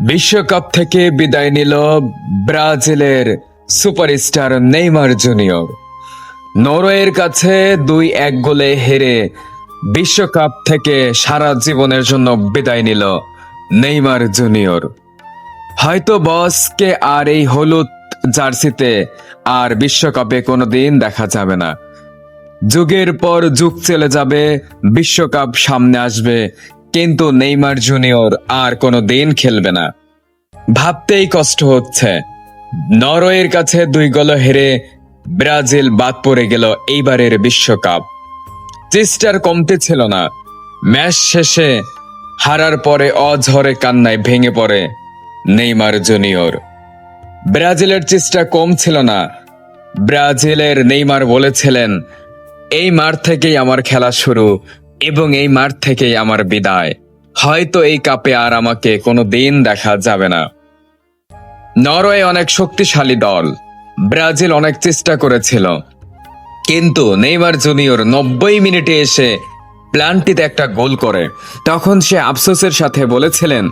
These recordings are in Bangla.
বিশ্বকাপ থেকে বিদায় নিল ব্রাজিলের সুপারস্টার নেইমার জুনিয়র। নরওয়ের কাছে 2-1 গোলে হেরে বিশ্বকাপ থেকে সারা জীবনের জন্য বিদায় নিল নেইমার জুনিয়র। হয়তো বসকে আর এই হলুদ জার্সিতে আর বিশ্বকাপে কোনোদিন দেখা যাবে না। যুগের পর যুগ চলে যাবে, বিশ্বকাপ সামনে আসবে, কিন্তু নেইমার জুনিয়র আর কোনো দিন খেলবে না। ভাবতেই কষ্ট হচ্ছে, নরওয়ের কাছে 2 গোলে হেরে ব্রাজিল বাদ পড়ে গেল এইবারের বিশ্বকাপ। চেষ্টার কমতে ছিল না। ম্যাচ শেষে হারার পরে অঝরে কান্নায় ভেঙে পড়ে নেইমার জুনিয়র। ব্রাজিলের চেষ্টা কম ছিল না। ব্রাজিলের নেইমার বলেছিলেন, এই মাঠ থেকেই আমার খেলা শুরু এবং এই মাঠ থেকেই আমার বিদায়। হয়তো এই কাপে আর আমাকে কোনো দিন দেখা যাবে না। নরওয়ে অনেক শক্তিশালী দল, ব্রাজিল অনেক চেষ্টা করেছিল, কিন্তু নেইমার জুনিয়র 90 মিনিটে এসে প্ল্যান্টিতে একটা গোল করে। তখন সে আফসোসের সাথে বলেছিলেন,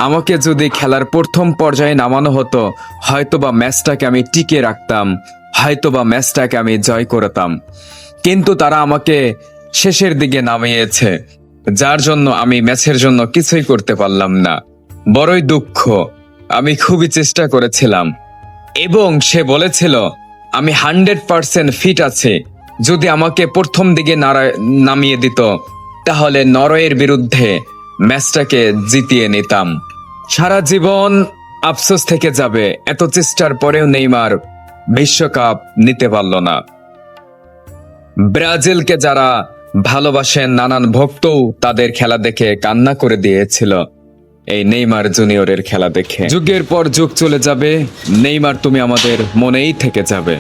আমাকে যদি খেলার প্রথম পর্যায়ে নামানো হতো, হয়তোবা ম্যাচটাকে আমি টিকিয়ে রাখতাম, হয়তোবা ম্যাচটাকে আমি জয় করতাম, কিন্তু তারা আমাকে শেষের দিকে নামিয়েছে, যার জন্য আমি ম্যাচের জন্য কিছুই করতে পারলাম না। বড়ই দুঃখ, আমি খুবই চেষ্টা করেছিলাম। এবং সে বলেছিল, আমি 100% ফিট আছি। যদি আমাকে প্রথম দিকে নামিয়ে দিত, তাহলে নরওয়ের বিরুদ্ধে ম্যাচটাকে জিতিয়ে নিতাম। সারা জীবন আফসোস থেকে যাবে, এত চেষ্টার পরেও নেইমার বিশ্বকাপ নিতে পারল না। ব্রাজিলকে যারা ভালোবাসেন, নানান ভক্তও তাদের খেলা দেখে কান্না করে দিয়েছিল এই নেইমার জুনিয়রের খেলা দেখে। যুগের পর যুগ চলে যাবে, নেইমার তুমি আমাদের মনেই থেকে যাবে।